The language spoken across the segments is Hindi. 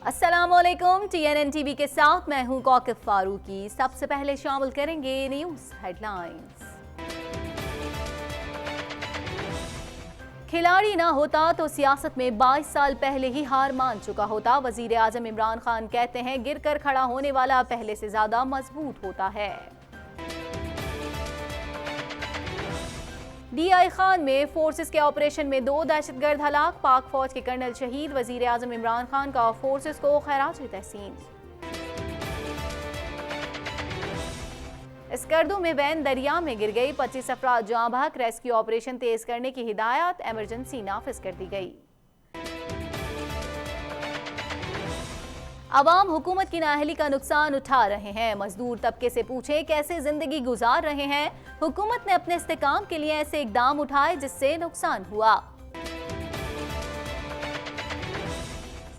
अस्सलामुअलैकुम। TNN टीवी के साथ मैं हूं कौकब फारूकी। सबसे पहले शामिल करेंगे न्यूज हेडलाइंस। खिलाड़ी ना होता तो सियासत में 22 साल पहले ही हार मान चुका होता। वजीर आजम इमरान खान कहते हैं गिरकर खड़ा होने वाला पहले से ज्यादा मजबूत होता है। DI खान में फोर्सेस के ऑपरेशन में 2 दहशतगर्द हलाक, पाक फौज के कर्नल शहीद। वजीर आजम इमरान खान का फोर्सेस को खैराज तहसीन। स्कर्दू में वैन दरिया में गिर गई, 25 अफराद जाँ बहक। रेस्क्यू ऑपरेशन तेज करने की हिदायत, इमरजेंसी नाफिज कर दी गई। अवाम हुकूमत की नाअहली का नुकसान उठा रहे हैं। मजदूर तबके से पूछे कैसे जिंदगी गुजार रहे हैं। हुकूमत ने अपने इस्तेकाम के लिए ऐसे इकदाम उठाए जिससे नुकसान हुआ।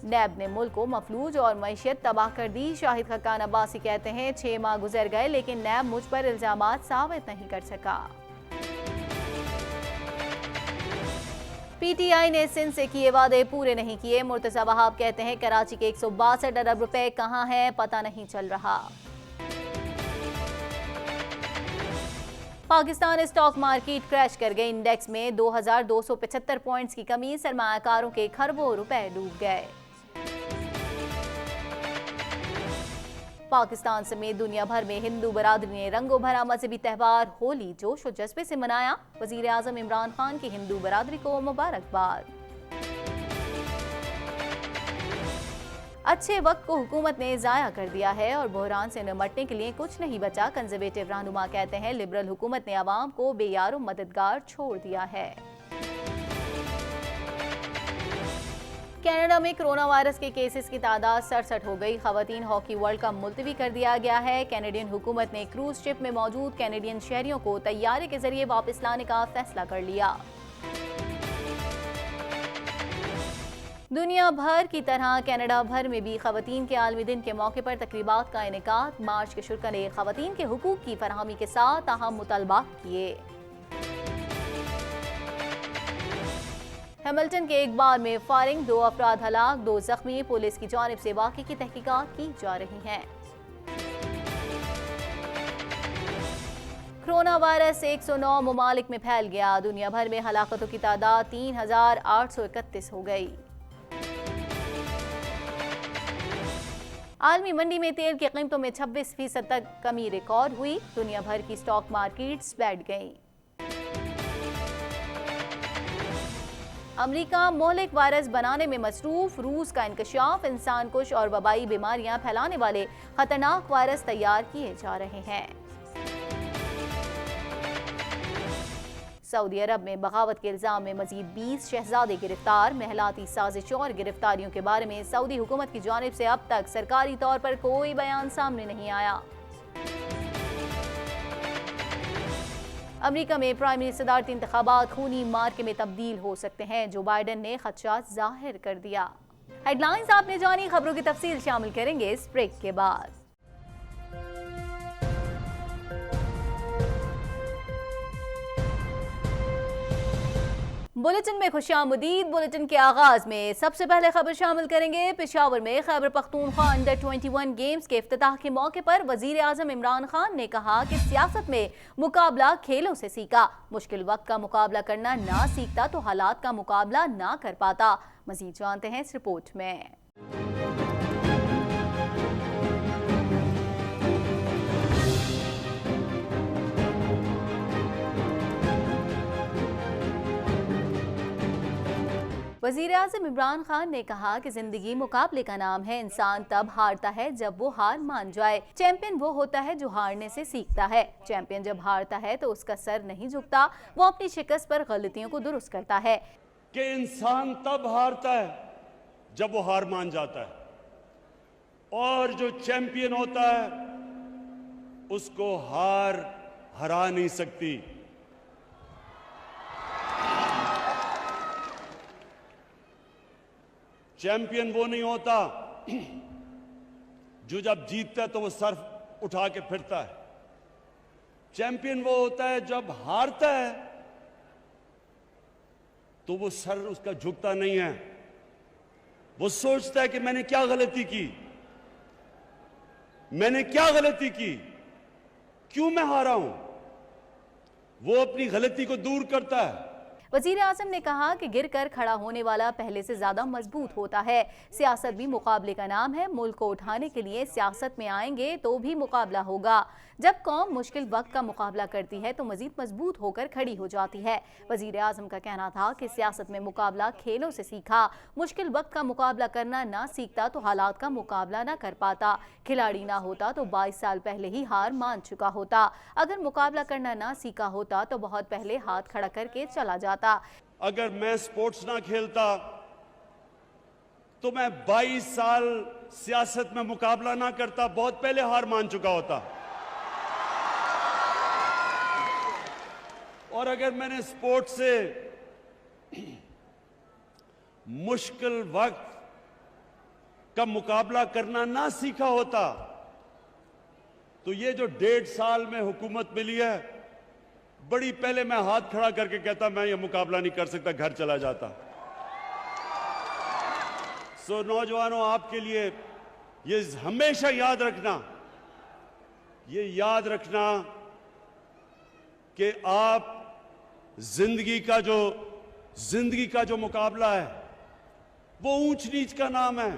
नैब ने मुल्क को मफलूज और मईशत तबाह कर दी। शाहिद खक्कान अब्बासी कहते हैं 6 माह गुजर गए लेकिन नैब मुझ पर इल्जामात साबित नहीं कर सका। PTI ने सिंध से किए वादे पूरे नहीं किए। मुर्तजा वहाब कहते हैं कराची के 162 अरब रुपए कहां हैं पता नहीं चल रहा। पाकिस्तान स्टॉक मार्केट क्रैश कर गई। इंडेक्स में 2275 पॉइंट्स की कमी, सरमायाकारों के खरबों रुपए डूब गए। पाकिस्तान समेत दुनिया भर में हिंदू बरादरी ने रंगो भरा मजहबी त्यौहार होली जोश और जज्बे से मनाया। वजीर आजम इमरान खान की हिंदू बरादरी को मुबारकबाद। अच्छे वक्त को हुकूमत ने जाया कर दिया है और बहरान से निपटने के लिए कुछ नहीं बचा। कंजर्वेटिव रहनुमा कहते हैं लिबरल हुकूमत ने अवाम को बेयारो मददगार छोड़ दिया है। कनाडा में कोरोना वायरस के केसेस की तादाद 67 हो गई। खवातीन हॉकी वर्ल्ड कप मुलतवी कर दिया गया है। कैनेडियन हुकूमत ने क्रूज शिप में मौजूद कैनेडियन शहरियों को तैयारे के जरिए वापस लाने का फैसला कर लिया। दुनिया भर की तरह कनाडा भर में भी खवातीन के आलमी दिन के मौके पर तकरीबात का इनेकाद। मार्च के शुरा ने खवातीन के हुकूक की फरहमी के साथ अहम मुतालबात किए। हैमिल्टन के एक बार में फायरिंग, 2 अफराद हलाक, 2 जख्मी। पुलिस की जानिब से वाक़े की तहकीकात की जा रही हैं। कोरोना वायरस 109 ममालिक में फैल गया। दुनिया भर में हलाकतों की तादाद 3831 हो गई। आलमी मंडी में तेल की कीमतों में 26% तक कमी रिकॉर्ड हुई। दुनिया भर की स्टॉक मार्केट्स बैठ गईं। अमेरिका मोहलिक वायरस बनाने में मसरूफ। रूस का इंकशाफ, इंसान कुश और वबाई बीमारियां फैलाने वाले खतरनाक वायरस तैयार किए जा रहे हैं। सऊदी अरब में बगावत के इल्जाम में मजीद 20 शहजादे गिरफ्तार। महलाती साजिश और गिरफ्तारियों के बारे में सऊदी हुकूमत की जानिब से अब तक सरकारी तौर पर कोई बयान सामने नहीं आया। अमेरिका में प्राइमरी सदारती इंतखाबात खूनी मार्के में तब्दील हो सकते हैं। जो बाइडन ने खदशात जाहिर कर दिया। हेडलाइंस आपने जानी, खबरों की तफसील शामिल करेंगे इस ब्रेक के बाद। बुलेटिन में खुशामदीद। बुलेटिन के आगाज में सबसे पहले खबर शामिल करेंगे। पेशावर में खैबर पख्तूनख्वा अंडर 21 गेम्स के इफ्तिताह के मौके पर वजीर आजम इमरान खान ने कहा कि सियासत में मुकाबला खेलों से सीखा। मुश्किल वक्त का मुकाबला करना ना सीखता तो हालात का मुकाबला ना कर पाता। मजीद जानते हैं इस रिपोर्ट में। वज़ीर आज़म इमरान खान ने कहा कि जिंदगी मुकाबले का नाम है। इंसान तब हारता है जब वो हार मान जाए। चैंपियन वो होता है जो हारने से सीखता है। चैंपियन जब हारता है तो उसका सर नहीं झुकता, वो अपनी शिकस्त पर गलतियों को दुरुस्त करता है। कि इंसान तब हारता है जब वो हार मान जाता है और जो चैंपियन होता है उसको हार हरा नहीं सकती। चैंपियन वो नहीं होता जो जब जीतता है तो वो सर उठा के फिरता है। चैंपियन वो होता है जब हारता है तो वो सर उसका झुकता नहीं है। वो सोचता है कि मैंने क्या गलती की, मैंने क्या गलती की, क्यों मैं हारा हूं। वो अपनी गलती को दूर करता है। वजीर आजम ने कहा कि गिरकर खड़ा होने वाला पहले से ज्यादा मजबूत होता है। सियासत भी मुकाबले का नाम है। मुल्क को उठाने के लिए सियासत में आएंगे तो भी मुकाबला होगा। जब कौम मुश्किल वक्त का मुकाबला करती है तो मजीद मजबूत होकर खड़ी हो जाती है। वजीर आजम का कहना था कि सियासत में मुकाबला खेलों से सीखा। मुश्किल वक्त का मुकाबला करना ना सीखता तो हालात का मुकाबला ना कर पाता। खिलाड़ी ना होता तो 22 साल पहले ही हार मान चुका होता। अगर मुकाबला करना ना सीखा होता तो बहुत पहले हाथ खड़ा करके चला जाता। अगर मैं स्पोर्ट्स ना खेलता तो मैं 22 साल सियासत में मुकाबला ना करता, बहुत पहले हार मान चुका होता। और अगर मैंने स्पोर्ट्स से मुश्किल वक्त का मुकाबला करना ना सीखा होता तो ये जो 1.5 साल में हुकूमत मिली है, बड़ी पहले मैं हाथ खड़ा करके कहता मैं ये मुकाबला नहीं कर सकता, घर चला जाता। सो नौजवानों, आपके लिए ये हमेशा याद रखना, ये याद रखना कि आप जिंदगी का जो मुकाबला है वो ऊंच नीच का नाम है।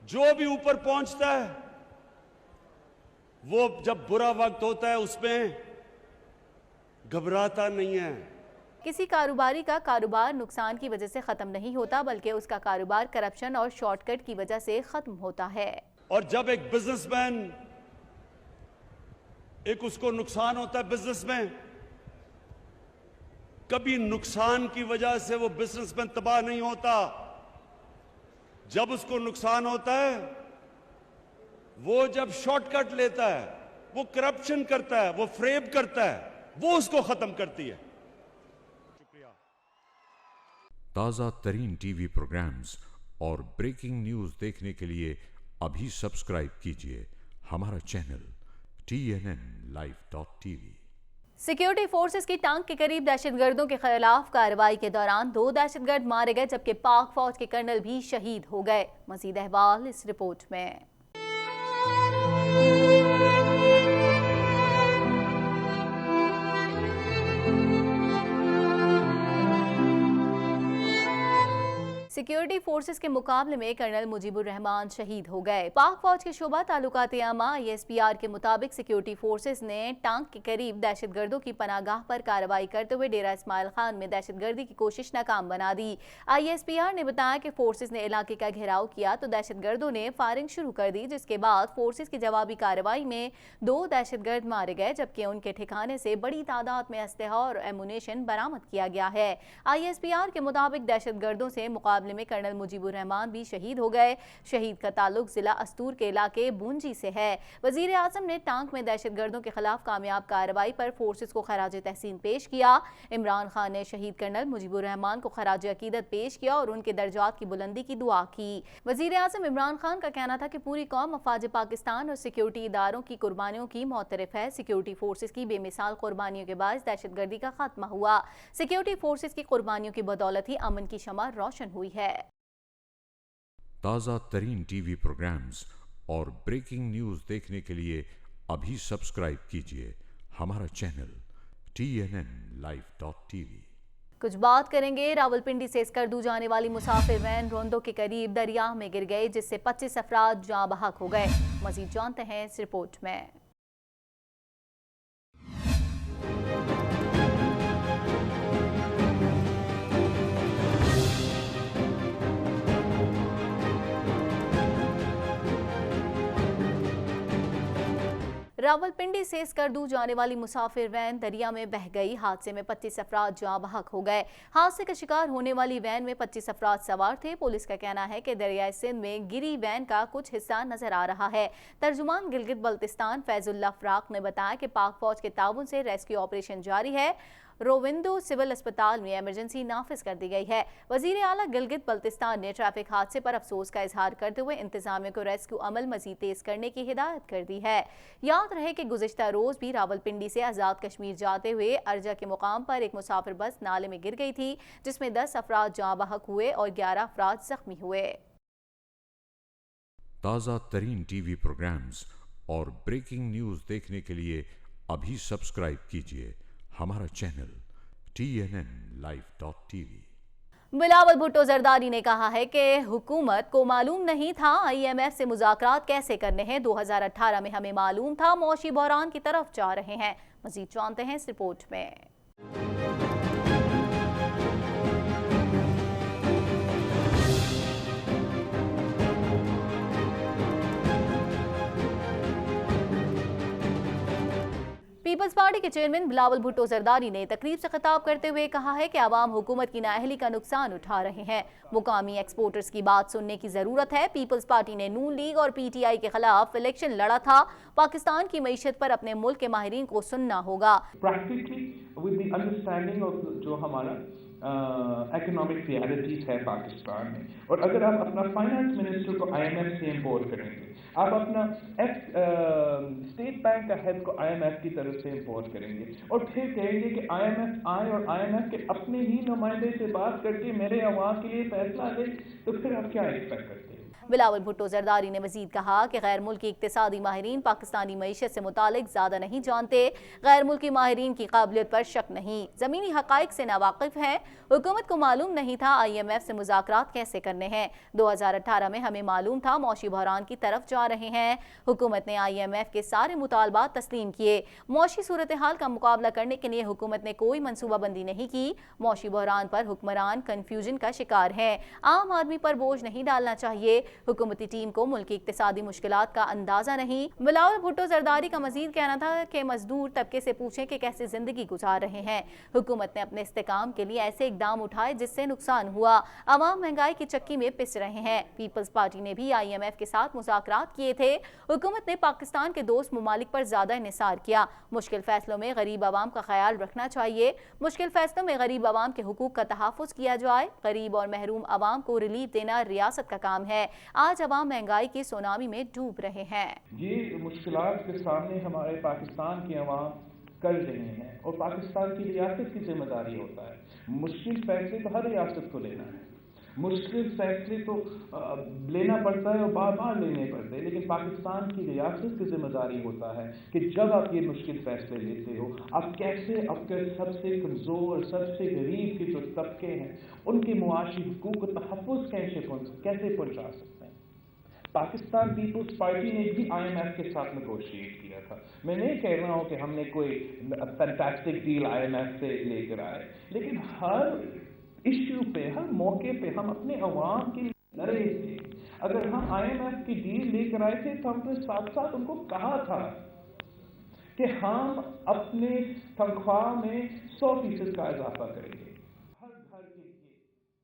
जो भी ऊपर पहुंचता है वो जब बुरा वक्त होता है उसमें घबराता नहीं है। किसी कारोबारी का कारोबार नुकसान की वजह से खत्म नहीं होता, बल्कि उसका कारोबार करप्शन और शॉर्टकट की वजह से खत्म होता है। और जब एक बिजनेसमैन उसको नुकसान होता है बिजनेस में, कभी नुकसान की वजह से वो बिजनेसमैन तबाह नहीं होता। जब उसको नुकसान होता है, वो जब शॉर्टकट लेता है, वो करप्शन करता है, वो फ्रेब करता है, वो उसको खत्म करती है। शुक्रिया। ताज़ा तरीन टीवी प्रोग्राम्स और ब्रेकिंग न्यूज देखने के लिए अभी सब्सक्राइब कीजिए हमारा चैनल TNNlive.tv। सिक्योरिटी फोर्सेस की टैंक के करीब दहशतगर्दों के खिलाफ कार्रवाई के दौरान 2 दहशतगर्द मारे गए, जबकि पाक फौज के कर्नल भी शहीद हो गए। मजीद अहवाल इस रिपोर्ट में। सिक्योरिटी फोर्सेस के मुकाबले में कर्नल मुजीबुर रहमान शहीद हो गए। पाक फौज के शोबा ताल्लुकात आमा ISPR के मुताबिक सिक्योरिटी फोर्सेस ने टैंक के करीब दहशतगर्दों की पनागाह पर कार्रवाई करते हुए डेरा इस्माइल खान में दहशतगर्दी की कोशिश नाकाम बना दी। ISPR ने बताया कि फोर्सेस ने इलाके का घेराव किया तो दहशतगर्दों ने फायरिंग शुरू कर दी, जिसके बाद फोर्सेस की जवाबी कार्रवाई में 2 दहशतगर्द मारे गए, जबकि उनके ठिकाने से बड़ी तादाद में असलहा और एमुनेशन बरामद किया गया है। ISPR के मुताबिक दहशतगर्दों से मुकाबले में कर्नल मुजीबुर रहमान भी शहीद हो गए। शहीद का ताल्लुक जिला अस्तूर के इलाके बूंजी से है। वजीर आजम ने टैंक में दहशतगर्दों के खिलाफ कामयाब कार्रवाई पर फोर्सेस को खराज तहसीन पेश किया। इमरान खान ने शहीद कर्नल मुजीबुर रहमान को खराज अकीदत पेश किया और उनके दर्जात की बुलंदी की दुआ की। वजीर आजम इमरान खान का कहना था कि पूरी कौम अफवाज पाकिस्तान और सिक्योरिटी इदारों की कुर्बानियों की मोतरफ है। सिक्योरिटी फोर्सेस की बेमिसाल कुर्बानियों के बाद दहशतगर्दी का खात्मा हुआ। सिक्योरिटी फोर्सेस की कुर्बानियों की बदौलत ही अमन की शमा रोशन हुई है। ताज़ा तरीन टीवी प्रोग्राम्स और ब्रेकिंग न्यूज देखने के लिए अभी सब्सक्राइब कीजिए हमारा चैनल TNNlive.tv। कुछ बात करेंगे रावलपिंडी से स्कर्दू जाने वाली मुसाफिर वैन रोंदो के करीब दरिया में गिर गई, जिससे 25 अफराद जाँ बहक हो गए। मजीद जानते हैं इस रिपोर्ट में। रावलपिंडी से स्कर्दू जाने वाली मुसाफिर वैन दरिया में बह गई। हादसे में 25 अफराद जाँ बहक हो गए। हादसे का शिकार होने वाली वैन में 25 अफराद सवार थे। पुलिस का कहना है कि दरियाई सिंध में गिरी वैन का कुछ हिस्सा नजर आ रहा है। तर्जुमान गिलगित बल्तिस्तान फैजुल्लाह फराक ने बताया कि पाक फौज के ताउन से रेस्क्यू ऑपरेशन जारी है। रोविंदो सिविल अस्पताल में इमरजेंसी नाफिज कर दी गई है। वजीर आला गिलगित बल्तिस्तान ने ट्रैफिक हादसे पर अफसोस का इजहार करते हुए इंतजामिया को रेस्क्यू अमल मजीद तेज करने की हिदायत कर दी है। याद रहे कि गुज़िश्ता रोज भी रावलपिंडी से आज़ाद कश्मीर जाते हुए अर्जा के मुकाम पर एक मुसाफिर बस नाले में गिर गई थी, जिसमें 10 अफराद जाँ बहक हुए और 11 अफराद जख्मी हुए। ताज़ा तरीन टीवी प्रोग्राम्स और ब्रेकिंग न्यूज़ देखने के लिए अभी सब्सक्राइब कीजिए हमारा चैनल TNNlive.tv। बिलावल भुट्टो जरदारी ने कहा है कि हुकूमत को मालूम नहीं था IMF से मुज़ाकरात कैसे करने हैं। 2018 में हमें मालूम था मौशी बहरान की तरफ जा रहे हैं। मज़ीद जानते हैं इस रिपोर्ट में। पीपल्स पार्टी के चेयरमैन बिलावल भुट्टो जरदारी ने तकरीब से खिताब करते हुए कहा है कि आवाम हुकूमत की नाअहली का नुकसान उठा रहे हैं। मुकामी एक्सपोर्टर्स की बात सुनने की जरूरत है। पीपल्स पार्टी ने नून लीग और PTI के खिलाफ इलेक्शन लड़ा था। पाकिस्तान की मईशत पर अपने मुल्क के माहिरीन को सुनना होगा। Practically with the understanding of जो हमारा इकोनॉमिक रियलिटीज है पाकिस्तान में, और अगर आप अपना फाइनेंस मिनिस्टर को IMF से इम्पोर्ट करेंगे, आप अपना स्टेट बैंक का हेड को IMF की तरफ से इम्पोर्ट करेंगे और फिर कहेंगे कि IMF आए और IMF के अपने ही नुमाइंदे से बात करके मेरे अवाम के लिए फैसला ले, तो फिर आप क्या एक्सपेक्ट करते हैं। बिलावल भुट्टो जरदारी ने मजीद कहा कि गैर मुल्की इक्तिसादी माहिरीन पाकिस्तानी मईशत से मुतालिक ज़्यादा नहीं जानते। गैर मुल्की माहिरीन की काबिलियत पर शक नहीं, ज़मीनी हक़ाइक़ से नावाकिफ़ हैं। हुकूमत को मालूम नहीं था IMF से मुज़ाकरात कैसे करने हैं। 2018 में हमें मालूम था मौशी बहरान की तरफ जा रहे हैं। हुकूमत ने IMF के सारे मुतालबात तस्लीम किए। मौशी सूरत हाल का मुकाबला करने के लिए हुकूमत ने कोई मनसूबाबंदी नहीं की। मौशी बहरान पर हुक्मरान कन्फ्यूजन का शिकार हैं। आम आदमी पर बोझ नहीं डालना चाहिए। हुकूमती टीम को मुल्क की इक्तिसादी मुश्किलात का अंदाजा नहीं। बिलावल भुट्टो जरदारी का मजीद कहना था कि मजदूर तबके से पूछें कि कैसे जिंदगी गुजार रहे हैं। हुकूमत ने अपने इस्तेकाम के लिए ऐसे इकदाम उठाए जिससे नुकसान हुआ। अवाम महंगाई की चक्की में पिस रहे हैं। पीपल्स पार्टी ने भी IMF के साथ मुज़ाकरात किए थे। हुकूमत ने पाकिस्तान के दोस्त ममालिक पर ज्यादा इन्हिसार किया। मुश्किल फैसलों में गरीब आवाम का ख्याल रखना चाहिए। मुश्किल फैसलों में गरीब आवाम के हुकूक का तहफ़्फ़ुज़ किया जाए। गरीब और महरूम आवाम को रिलीफ देना रियासत का काम है। आज अवाम महंगाई की सुनामी में डूब रहे हैं। ये मुश्किलात के सामने हमारे पाकिस्तान के अवाम कर रहे हैं और पाकिस्तान की रियासत की जिम्मेदारी होता है। मुश्किल फैसले तो हर रियासत को लेना है, मुश्किल फैसले तो लेना पड़ता है और बार बार लेने पड़ते हैं, लेकिन पाकिस्तान की रियासत की जिम्मेदारी होता है कि जब आप ये मुश्किल फैसले लेते हो, आप कैसे अपने सबसे कमज़ोर, सबसे गरीब के जो तबके हैं उनके मुआशी हुकूक को तहफ़्फ़ुज़ कैसे पहुँचा सकते हैं। पाकिस्तान पीपल्स पार्टी ने भी IMF के साथ नेगोशिएट किया था। मैं नहीं कह रहा हूँ कि हमने कोई फैंटास्टिक डील IMF से लेकर आए, लेकिन हर इश्यू पे, हर मौके पे हम अपने अवाम के लिए लड़े थे। अगर हम IMF की डील लेकर आए थे तो हमने साथ साथ उनको कहा था कि हम अपने तनख्वाह में 100% का इजाफा करेंगे। हर घर के लिए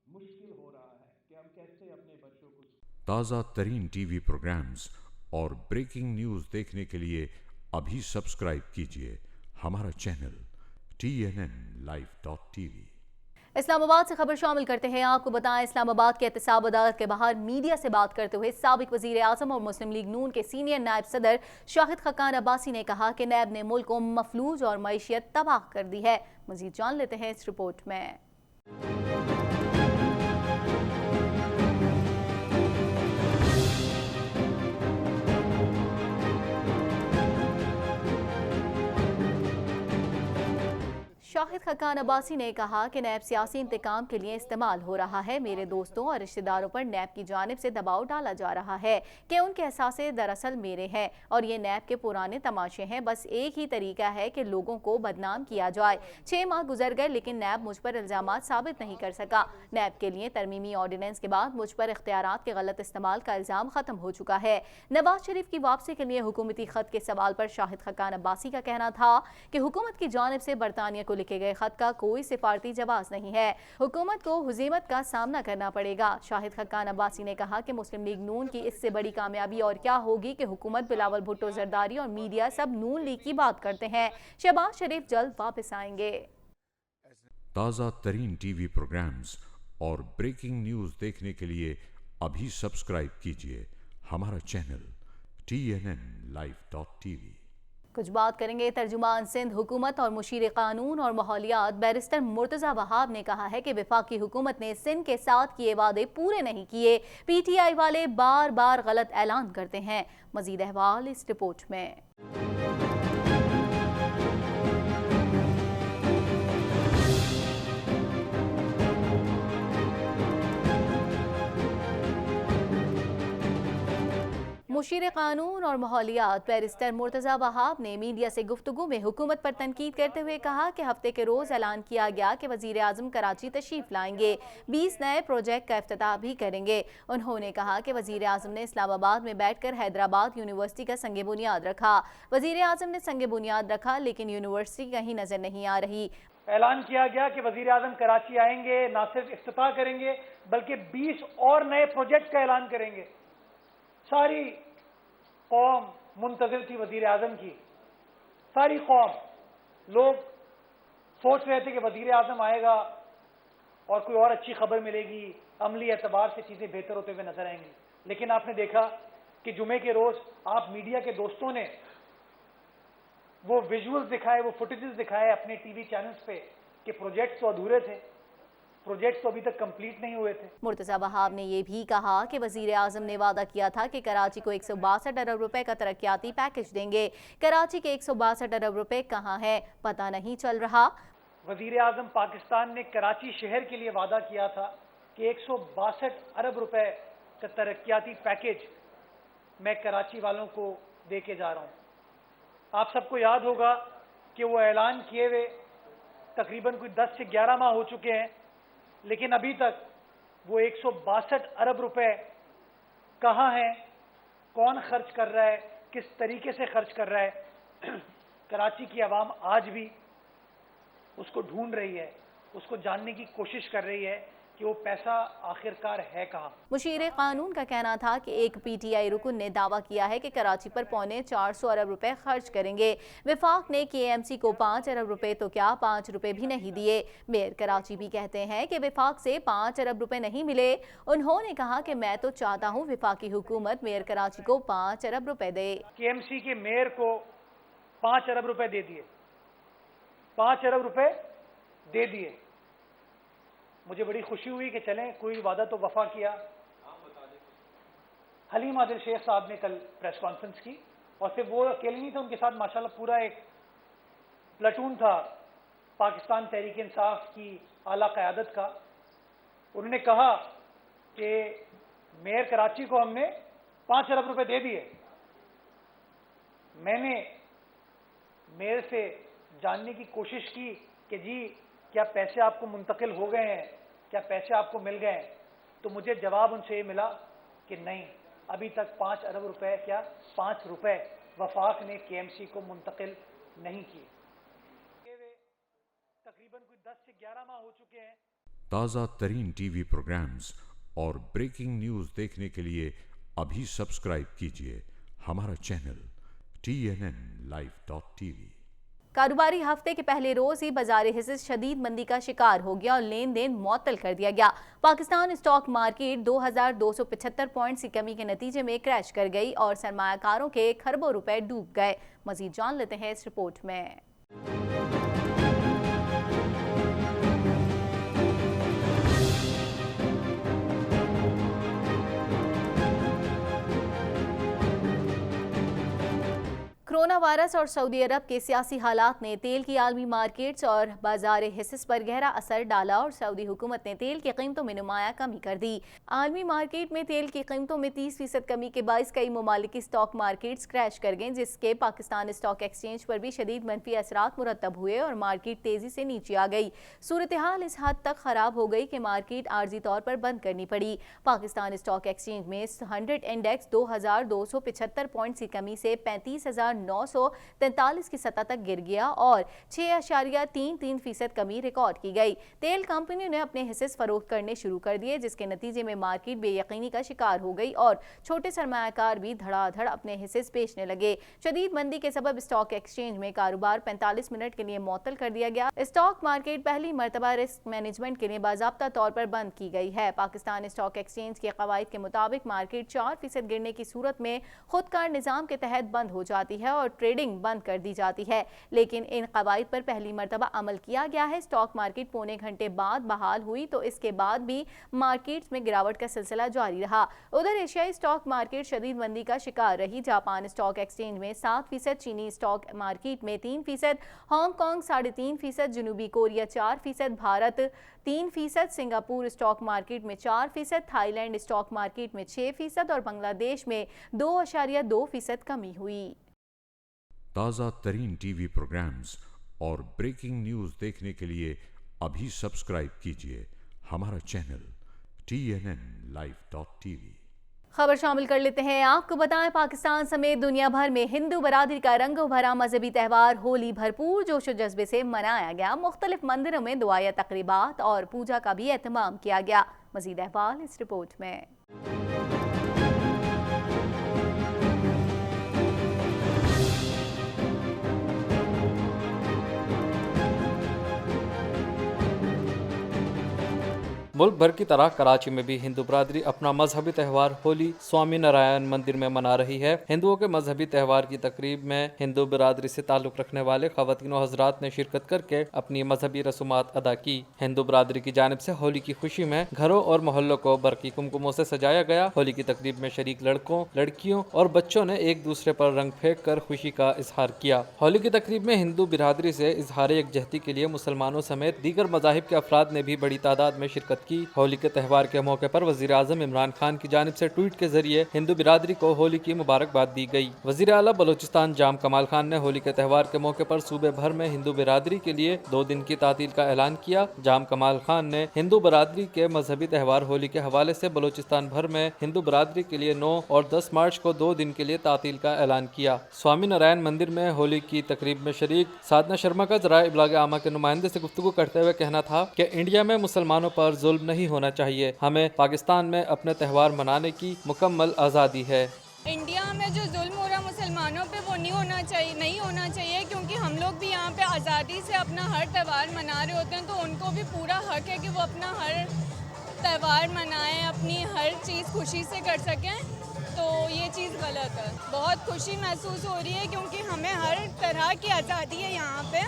मुश्किल हो रहा है कि हम कैसे अपने बच्चों को ताज़ा तरीन टीवी प्रोग्राम्स और ब्रेकिंग न्यूज़ देखने के लिए अभी सब्सक्राइब कीजिए हमारा चैनल TNNlive.tv। इस्लामाबाद से खबर शामिल करते हैं। आपको बताएं, इस्लामाबाद के एहतसाब अदालत के बाहर मीडिया से बात करते हुए साबिक वज़ीर आज़म और मुस्लिम लीग नून के सीनियर नायब सदर शाहिद खकान अब्बासी ने कहा कि नैब ने मुल्क को मफलूज और मईशियत तबाह कर दी है। मज़ीद जान लेते हैं इस रिपोर्ट में। शाहिद खकान अब्बासी ने कहा कि नैब सियासी इंतकाम के लिए इस्तेमाल हो रहा है। मेरे दोस्तों और रिश्तेदारों पर नैब की जानिब से दबाव डाला जा रहा है कि उनके एहसासे दरअसल मेरे हैं और ये नैब के पुराने तमाशे हैं। बस एक ही तरीका है कि लोगों को बदनाम किया जाए। 6 माह गुजर गए लेकिन नैब मुझ पर इल्जामात साबित नहीं कर सका। नैब के लिए तरमीमी ऑर्डिनेंस के बाद मुझ पर इख्तियारात के गलत इस्तेमाल का इल्जाम खत्म हो चुका है। नवाज शरीफ की वापसी के लिए हुकूमती खत के सवाल पर शाहिद खकान अब्बासी का कहना था कि हुकूमत की जानिब से बरतानिया को लिखे गए खत का कोई सिफारती जवाब नहीं है। हुकूमत को हुजीमत का सामना करना पड़ेगा। शाहिद खकान अब्बासी ने कहा कि मुस्लिम लीग नून की इससे बड़ी कामयाबी और क्या होगी कि हुकूमत बिलावल भुट्टो जरदारी और मीडिया सब नून लीग की बात करते हैं। शहबाज शरीफ जल्द वापस आएंगे। ताज़ा तरीन टीवी प्रोग्राम्स और ब्रेकिंग न्यूज़ देखने के लिए अभी सब्सक्राइब कीजिए हमारा चैनल TNNlive.tv। कुछ बात करेंगे तर्जुमान सिंध हुकूमत और मुशीर कानून और माहौलियात बैरिस्टर मुर्तज़ा वहाब ने कहा है कि वफाकी हुकूमत ने सिंध के साथ किए वादे पूरे नहीं किए। PTI वाले बार बार गलत ऐलान करते हैं। मजीद अहवाल इस रिपोर्ट में। मुशीर कानून और माहौलियात बैरिस्टर मुर्तज़ा वहाब ने मीडिया से गुफ्तगू में हुकूमत पर तनकीद करते हुए कहा कि हफ्ते के रोज़ ऐलान किया गया कि वज़ीर आज़म कराची तशरीफ़ लाएंगे, 20 नए प्रोजेक्ट का इफ्तिताह भी करेंगे। उन्होंने कहा कि वज़ीर आज़म ने इस्लामाबाद में बैठकर हैदराबाद यूनिवर्सिटी का संग बुनियाद रखा। वज़ीर आज़म ने संग बुनियाद रखा लेकिन यूनिवर्सिटी कहीं नज़र नहीं आ रही। ऐलान किया गया कि वज़ीर आज़म कराची आएंगे, न सिर्फ इफ्तिताह करेंगे बल्कि 20 और नए प्रोजेक्ट का ऐलान करेंगे। सारी कौम मुंतज़िर थी वज़ीर आज़म की, सारी कौम, लोग सोच रहे थे कि वज़ीर आज़म आएगा और कोई और अच्छी खबर मिलेगी, अमली एतबार से चीज़ें बेहतर होते हुए नजर आएंगी। लेकिन आपने देखा कि जुमे के रोज़ आप मीडिया के दोस्तों ने वो विजुअल्स दिखाए, वो फुटेजेस दिखाए अपने टीवी चैनल्स पे कि प्रोजेक्ट्स तो अधूरे थे, प्रोजेक्ट्स तो अभी तक कंप्लीट नहीं हुए थे। मुर्तज़ा वहाब ने यह भी कहा कि वज़ीर आज़म ने वादा किया था कि कराची को 162 अरब रुपए का तरक्याती पैकेज देंगे। कराची के 162 अरब रुपए कहाँ है, पता नहीं चल रहा। वज़ीर आज़म पाकिस्तान ने कराची शहर के लिए वादा किया था कि 162 अरब रुपए का तरक्याती पैकेज मैं कराची वालों को दे के जा रहा हूँ। आप सबको याद होगा कि वो ऐलान किए हुए तकरीबन कोई 10 से 11 माह हो चुके हैं, लेकिन अभी तक वो 162 अरब रुपए कहाँ हैं, कौन खर्च कर रहा है, किस तरीके से खर्च कर रहा है। कराची की आवाम आज भी उसको ढूंढ रही है, उसको जानने की कोशिश कर रही है कि वो पैसा आखिरकार है कहाँ। मुशीर कानून का कहना था कि एक PTI रुकन ने दावा किया है कि कराची पर 450 अरब रुपए खर्च करेंगे। वफाक ने KMC को 5 अरब रुपए तो क्या 5 रुपए भी नहीं दिए। मेयर कराची भी कहते हैं कि वफाक से 5 अरब रुपए नहीं मिले। उन्होंने कहा कि मैं तो चाहता हूँ वफाकी हुकूमत मेयर कराची को 5 अरब रुपए दे। KMC के मेयर को 5 अरब रुपए दे दिए, 5 अरब रुपए दे दिए। मुझे बड़ी खुशी हुई कि चलें कोई वादा तो वफा किया। हलीम आदिल शेख साहब ने कल प्रेस कॉन्फ्रेंस की और सिर्फ वो अकेले नहीं थे, उनके साथ माशाल्लाह पूरा एक प्लाटून था पाकिस्तान तहरीक इंसाफ की आला क़यादत का। उन्होंने कहा कि मेयर कराची को हमने 5 अरब रुपए दे दिए। मैंने मेयर से जानने की कोशिश की कि जी क्या पैसे आपको मुंतकिल हो गए हैं, क्या पैसे आपको मिल गए हैं, तो मुझे जवाब उनसे ये मिला कि नहीं, अभी तक 5 अरब रुपए क्या 5 रुपए वफाक ने KMC को मुंतकिल नहीं किए। तकरीबन कोई 10 से 11 माह हो चुके हैं। ताज़ा तरीन TV प्रोग्राम्स और ब्रेकिंग न्यूज़ देखने के लिए अभी सब्सक्राइब कीजिए हमारा चैनल TNNlive.tv। कारोबारी हफ्ते के पहले रोज ही बाजार हिस्से शदीद मंदी का शिकार हो गया और लेन देन मुअत्तल कर दिया गया। पाकिस्तान स्टॉक मार्केट 2275 पॉइंट्स की कमी के नतीजे में क्रैश कर गई और सरमायाकारों के खरबों रुपए डूब गए। मजीद जान लेते हैं इस रिपोर्ट में। कोरोना वायरस और सऊदी अरब के सियासी हालात ने तेल की आलमी मार्केट्स और बाजार हिस्स पर गहरा असर डाला और सऊदी हुकूमत ने तेल की कीमतों में नुमाया कमी कर दी। आलमी मार्केट में तेल की कीमतों में 30% कमी के बायस कई ममालिकी स्टॉक मार्केट्स क्रैश कर गए, जिसके पाकिस्तान स्टॉक एक्सचेंज पर भी शदीद मनफी असरात मुरतब हुए और मार्केट तेजी से नीचे आ गई। सूरत हाल इस हद तक खराब हो गई कि मार्केट आर्जी तौर पर बंद करनी पड़ी। पाकिस्तान स्टॉक एक्सचेंज में 100 इंडेक्स 2275 पॉइंट्स की कमी से 35,943 की सतह तक गिर गया और 6.33% कमी रिकॉर्ड की गई। तेल कंपनियों ने अपने हिस्से फरोख्त करने शुरू कर दिए, जिसके नतीजे में मार्केट बेयकीनी का शिकार हो गई और छोटे सरमायाकार भी धड़ाधड़ अपने हिस्से बेचने लगे। शदीद मंदी के सबब स्टॉक एक्सचेंज में कारोबार 45 मिनट के लिए मुअत्तल कर दिया गया। स्टॉक मार्केट पहली मरतबा रिस्क मैनेजमेंट के लिए बाज़ाब्ता तौर पर बंद की गई है। पाकिस्तान स्टॉक एक्सचेंज के कवायद के मुताबिक मार्केट 4% गिरने की सूरत में खुदकार निज़ाम के तहत बंद हो जाती है और और ट्रेडिंग बंद कर दी जाती है, लेकिन इन कवायद पर पहली मरतबा अमल किया गया है। स्टॉक मार्केट पौने घंटे बाद बहाल हुई तो इसके बाद भी मार्केट्स में गिरावट का सिलसिला जारी रहा। उधर एशियाई स्टॉक मार्केट शदीद मंदी का शिकार रही। जापान स्टॉक एक्सचेंज में 7%, चीनी स्टॉक मार्केट में 3%, हांगकांग 3.5%, जनूबी Korea 4%, Bharat 3%, Singapore stock market में 4%, थाईलैंड स्टॉक मार्केट में 6% और बांग्लादेश में 2.2% कमी हुई। ताज़ा तरीन टीवी प्रोग्राम्स और ब्रेकिंग न्यूज़ देखने के लिए अभी सब्सक्राइब कीजिए हमारा चैनल TNNlive.tv। खबर शामिल कर लेते हैं। आपको बताएं, पाकिस्तान समेत दुनिया भर में हिंदू बरादरी का रंग भरा मजहबी त्यौहार होली भरपूर जोश व जज्बे से मनाया गया। मुख्तलिफ मंदिरों में दुआया तकरीबात और पूजा का भी एहतमाम किया गया। मजीद अहवाल इस रिपोर्ट में। मुल्क भर की तरह कराची में भी हिंदू बरादरी अपना मजहबी त्यौहार होली स्वामी नारायण मंदिर में मना रही है। हिंदुओं के मजहबी त्यौहार की तकरीब में हिंदू बरादरी से ताल्लुक रखने वाले खवातीन और हजरात ने शिरकत करके अपनी मजहबी रसूमात अदा की। हिंदू बरादरी की जानिब से होली की खुशी में घरों और मोहल्लों को बरकी कुमकुमों से सजाया गया। होली की तकरीब में शरीक लड़कों, लड़कियों और बच्चों ने एक दूसरे पर रंग फेंक कर खुशी का इजहार किया। होली की तकरीब में हिंदू बिरादरी से इजहार यकजहती के लिए मुसलमानों समेत दीगर मजाहिब के अफराद ने भी बड़ी तादाद में शिरकत की। होली के त्यौहार के मौके पर वजीर आजम इमरान खान की जानिब से ट्वीट के जरिए हिंदू बिरादरी को होली की मुबारकबाद दी गई। वजीर आला बलोचिस्तान जाम कमाल खान ने होली के त्यौहार के मौके पर सूबे भर में हिंदू बिरादरी के लिए 2 दिन की तातील का ऐलान किया। जाम कमाल खान ने हिंदू बिरादरी के मजहबी त्यौहार होली के हवाले से बलोचिस्तान भर में हिंदू बिरादरी के लिए 9 और 10 मार्च को 2 दिन के लिए तातील का ऐलान किया। स्वामी नारायण मंदिर में होली की तकरीब में शरीक साधना शर्मा का जराए इब्लाग आमा के नुमाइंदे से गुफ्तगू करते हुए कहना था कि इंडिया में मुसलमानों पर जुल्म नहीं होना चाहिए। हमें पाकिस्तान में अपने त्यौहार मनाने की मुकम्मल आज़ादी है। इंडिया में जो जुल्म हो रहा मुसलमानों पे वो नहीं होना चाहिए क्योंकि हम लोग भी यहाँ पे आज़ादी से अपना हर त्यौहार मना रहे होते हैं, तो उनको भी पूरा हक है कि वो अपना हर त्यौहार मनाएं, अपनी हर चीज़ खुशी से कर सकें। तो ये चीज़ गलत है। बहुत खुशी महसूस हो रही है क्योंकि हमें हर तरह की आज़ादी है यहाँ पे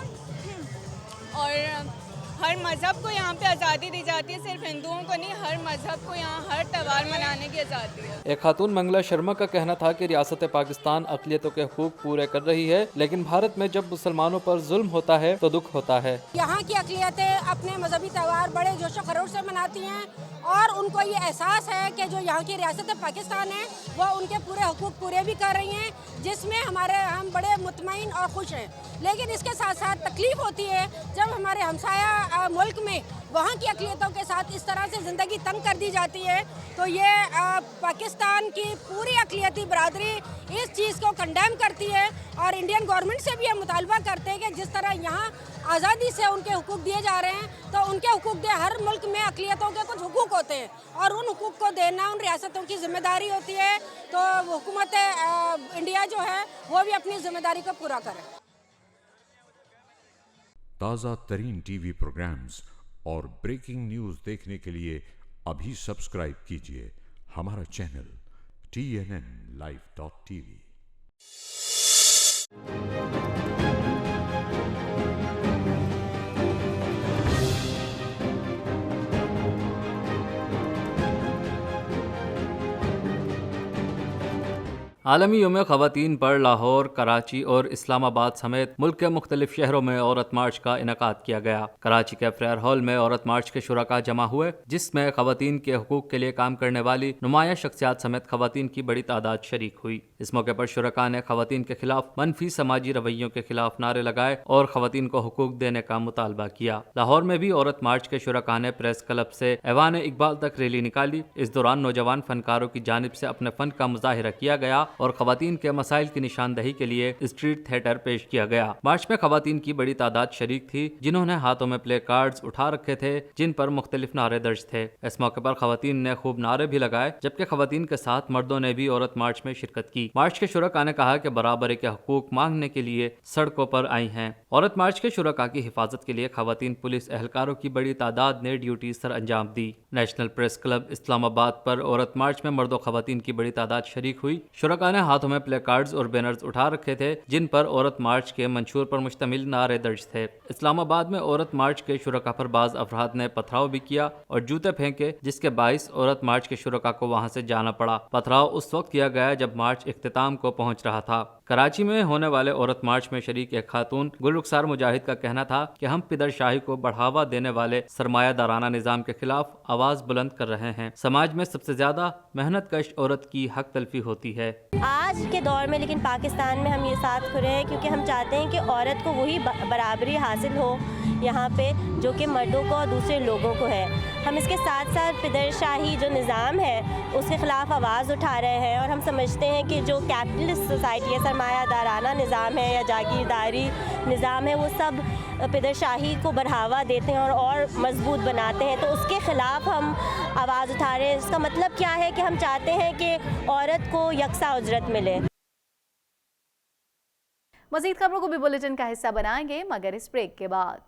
और हर मज़हब को यहाँ पे आज़ादी दी जाती है, सिर्फ हिंदुओं को नहीं, हर मज़हब को यहाँ हर त्यौहार मनाने की आज़ादी है। एक खातून मंगला शर्मा का कहना था कि रियासत पाकिस्तान अक़लियतों के हुकूक पूरे कर रही है, लेकिन भारत में जब मुसलमानों पर जुल्म होता है तो दुख होता है। यहाँ की अक़लियतें अपने मजहबी त्यौहार बड़े जोशो खरोश से मनाती हैं और उनको ये एहसास है कि जो यहाँ की रियासत पाकिस्तान है वो उनके पूरे हुकूक पूरे भी कर रही हैं, जिसमें हम बड़े मुतमईन और खुश हैं। लेकिन इसके साथ साथ तकलीफ होती है जब हमारे हमसाया मुल्क में वहाँ की अक़लियतों के साथ इस तरह से ज़िंदगी तंग कर दी जाती है। तो ये पाकिस्तान की पूरी अक़लियती बरादरी इस चीज़ को कंडेम करती है और इंडियन गवर्नमेंट से भी हम मुतालबा करते हैं कि जिस तरह यहाँ आज़ादी से उनके हुकूक दिए जा रहे हैं तो उनके हुकूक दे। हर मुल्क में अक़लियतों के कुछ हुकूक होते हैं और उन हुकूक को देना उन रियासतों की जिम्मेदारी होती है। तो हुकूमत इंडिया जो है वो भी अपनी जिम्मेदारी को पूरा करे। ताज़ा तरीन टीवी प्रोग्राम्स और ब्रेकिंग न्यूज़ देखने के लिए अभी सब्सक्राइब कीजिए हमारा चैनल TNNlive.tv। आलमी यौम ख़वातीन पर लाहौर, कराची और इस्लामाबाद समेत मुल्क के मुख्तलिफ शहरों में औरत मार्च का इनकाद किया गया। कराची के फ्रेयर हॉल में औरत मार्च के शुरका जमा हुए, जिसमें ख़वातीन के हुकूक के लिए काम करने वाली नुमाया शख्सियात समेत ख़वातीन की बड़ी तादाद शरीक हुई। इस मौके पर शुरका ने ख़वातीन के खिलाफ मनफी समाजी रवैयों के खिलाफ नारे लगाए और ख़वातीन को हुकूक देने का मुतालबा किया। लाहौर में भी औरत मार्च के शुरका ने प्रेस क्लब से ऐवान इकबाल तक रैली निकाली। इस दौरान नौजवान फनकारों की जानिब से अपने फन का मुजाहिरा किया गया और ख़वातीन के मसाइल की निशानदही के लिए स्ट्रीट थिएटर पेश किया गया। मार्च में ख़वातीन की बड़ी तादाद शरीक थी, जिन्होंने हाथों में प्ले कार्ड्स उठा रखे थे जिन पर मुख्तलिफ नारे दर्ज थे। इस मौके पर ख़वातीन ने खूब नारे भी लगाए, जबकि ख़वातीन के साथ मर्दों ने भी औरत मार्च में शिरकत की। मार्च के शुरका ने कहा कि बराबरी के हकूक मांगने के लिए सड़कों पर आई हैं। औरत मार्च के शुरका की हिफाजत के लिए ख़वातीन पुलिस एहलकारों की बड़ी तादाद ने ड्यूटी सर अंजाम दी। नेशनल प्रेस क्लब इस्लामाबाद पर औरत मार्च में मर्दों ख़वातीन की बड़ी तादाद शरीक हुई। शुरका शुरका ने हाथों में प्ले कार्ड्स और बैनर्स उठा रखे थे जिन पर औरत मार्च के मंशूर पर मुश्तमिल नारे दर्ज थे। इस्लामाबाद में औरत मार्च के शुरका पर बाज अफराद ने पथराव भी किया और जूते फेंके, जिसके बाइस औरत मार्च के शुरका को वहां से जाना पड़ा। पथराव उस वक्त किया गया जब मार्च इख्तिताम को पहुंच रहा था। कराची में होने वाले औरत मार्च में शरीक एक खातून गुल रुखसार मुजाहिद का कहना था कि हम पिदरशाही को बढ़ावा देने वाले सरमायादाराना निजाम के खिलाफ आवाज बुलंद कर रहे हैं। समाज में सबसे ज्यादा मेहनत कश औरत की हक तलफी होती है आज के दौर में, लेकिन पाकिस्तान में हम ये साथ खड़े हैं क्योंकि हम चाहते हैं कि औरत को वही बराबरी हासिल हो यहाँ पे जो कि मर्दों को और दूसरे लोगों को है। हम इसके साथ साथ पिदरशाही जो निज़ाम है उसके ख़िलाफ़ आवाज़ उठा रहे हैं और हम समझते हैं कि जो कैपिटलिस्ट सोसाइटी है, सरमायादाराना निज़ाम है या जागीरदारी निज़ाम है, वो सब पिदरशाही को बढ़ावा देते हैं और मजबूत बनाते हैं। तो उसके ख़िलाफ़ हम आवाज़ उठा रहे हैं। इसका मतलब क्या है कि हम चाहते हैं कि औरत को यकसा उजरत मिले। मज़ीद खबरों को भी बुलेटिन का हिस्सा बनाएंगे मगर इस ब्रेक के बाद।